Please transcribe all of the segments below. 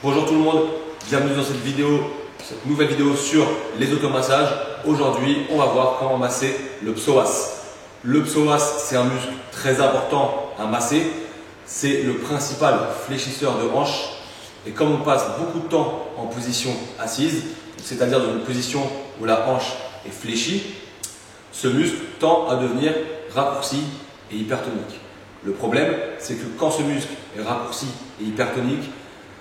Bonjour tout le monde, bienvenue dans cette nouvelle vidéo sur les automassages. Aujourd'hui, on va voir comment masser le psoas. Le psoas, c'est un muscle très important à masser. C'est le principal fléchisseur de hanche. Et comme on passe beaucoup de temps en position assise, c'est-à-dire dans une position où la hanche est fléchie, ce muscle tend à devenir raccourci et hypertonique. Le problème, c'est que quand ce muscle est raccourci et hypertonique,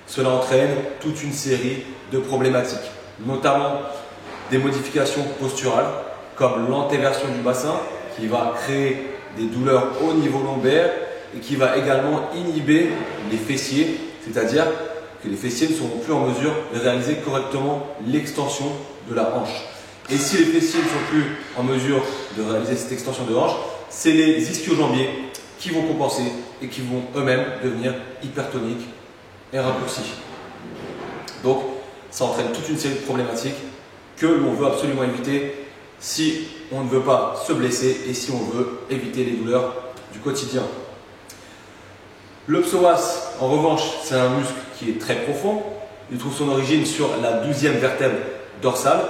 cela entraîne toute une série de problématiques, notamment des modifications posturales, comme l'antéversion du bassin, qui va créer des douleurs au niveau lombaire et qui va également inhiber les fessiers, c'est-à-dire que les fessiers ne seront plus en mesure de réaliser correctement l'extension de la hanche. Et si les fessiers ne sont plus en mesure de réaliser cette extension de hanche, c'est les ischio-jambiers qui vont compenser et qui vont eux-mêmes devenir hypertoniques et raccourcis. Donc, ça entraîne toute une série de problématiques que l'on veut absolument éviter si on ne veut pas se blesser et si on veut éviter les douleurs du quotidien. Le psoas, en revanche, c'est un muscle qui est très profond. Il trouve son origine sur la 12e vertèbre dorsale.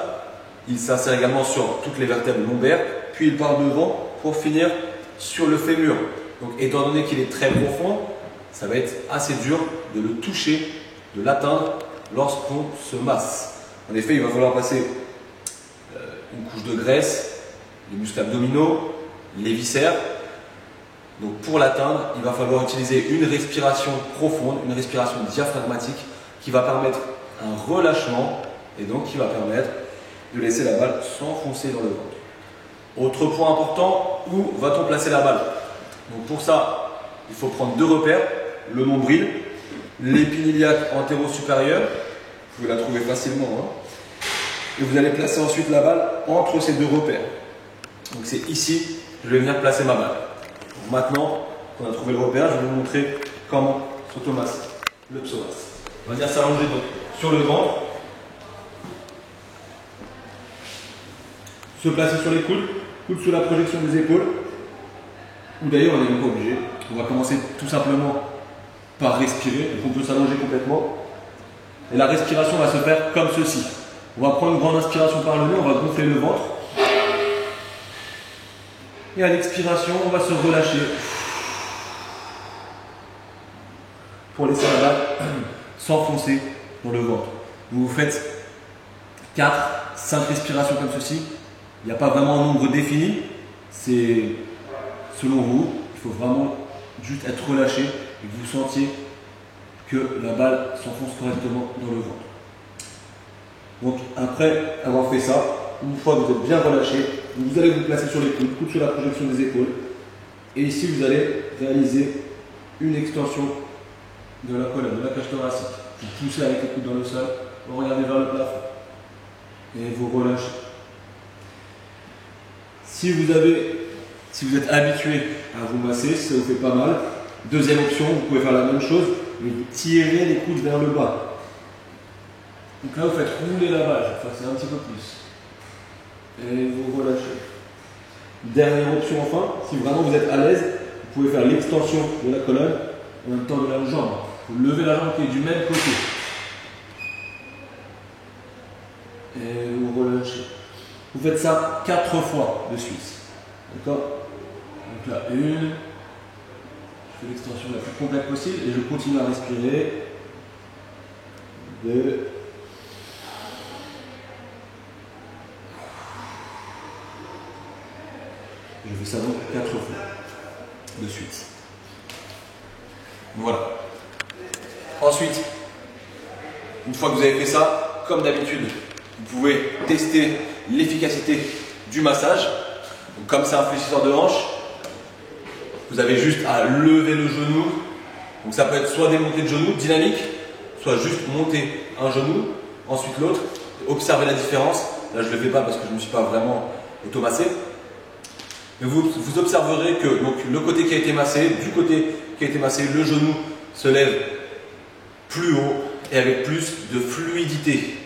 Il s'insère également sur toutes les vertèbres lombaires, puis il part devant pour finir sur le fémur. Donc, étant donné qu'il est très profond, ça va être assez dur de le toucher, de l'atteindre lorsqu'on se masse. En effet, il va falloir passer une couche de graisse, les muscles abdominaux, les viscères. Donc pour l'atteindre, il va falloir utiliser une respiration profonde, une respiration diaphragmatique qui va permettre un relâchement et donc qui va permettre de laisser la balle s'enfoncer dans le ventre. Autre point important, où va-t-on placer la balle? Donc pour ça, il faut prendre deux repères, le nombril, l'épine iliaque antéro-supérieure, vous pouvez la trouver facilement, et vous allez placer ensuite la balle entre ces deux repères. Donc c'est ici que je vais venir placer ma balle. Donc maintenant qu'on a trouvé le repère, je vais vous montrer comment s'automasser le psoas. On va venir s'allonger donc sur le ventre, se placer sur les coudes, coudes sous la projection des épaules, ou d'ailleurs on n'est même pas obligé. On va commencer tout simplement par respirer, donc on peut s'allonger complètement. Et la respiration va se faire comme ceci. On va prendre une grande inspiration par le nez, on va gonfler le ventre. Et à l'expiration, on va se relâcher. Pour laisser la balle s'enfoncer dans le ventre. Vous faites 4, 5 respirations comme ceci. Il n'y a pas vraiment un nombre défini. C'est selon vous. Il faut vraiment juste être relâché et que vous sentiez que la balle s'enfonce correctement dans le ventre. Donc après avoir fait ça, une fois que vous êtes bien relâché, vous allez vous placer sur les coudes, coudes sur la projection des épaules. Et ici vous allez réaliser une extension de la colonne, de la cage thoracique. Vous poussez avec les coudes dans le sol, vous regardez vers le plafond. Et vous relâchez. Si vous êtes habitué à vous masser, si ça vous fait pas mal, deuxième option, vous pouvez faire la même chose, mais vous tirez les coudes vers le bas. Donc là, vous faites rouler la balle, c'est un petit peu plus. Et vous relâchez. Dernière option enfin, si vraiment vous êtes à l'aise, vous pouvez faire l'extension de la colonne en même temps de la jambe. Vous levez la jambe qui est du même côté. Et vous relâchez. Vous faites ça 4 fois de suite. D'accord? Donc là, une. Je fais l'extension la plus complète possible et je continue à respirer. 2. Je fais ça donc 4 fois de suite. Voilà. Ensuite, une fois que vous avez fait ça, comme d'habitude, vous pouvez tester l'efficacité du massage. Donc, comme c'est un fléchisseur de hanche, vous avez juste à lever le genou. Donc ça peut être soit des montées de genoux dynamiques, soit juste monter un genou, ensuite l'autre. Observez la différence. Là je ne le fais pas parce que je ne me suis pas vraiment automassé. Mais vous observerez que donc, le côté qui a été massé, du côté qui a été massé, le genou se lève plus haut et avec plus de fluidité.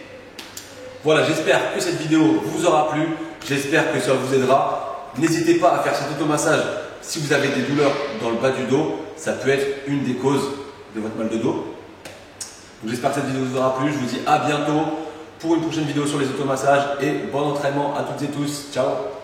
Voilà, j'espère que cette vidéo vous aura plu. J'espère que ça vous aidera. N'hésitez pas à faire cet automassage si vous avez des douleurs dans le bas du dos. Ça peut être une des causes de votre mal de dos. J'espère que cette vidéo vous aura plu. Je vous dis à bientôt pour une prochaine vidéo sur les automassages et bon entraînement à toutes et tous. Ciao!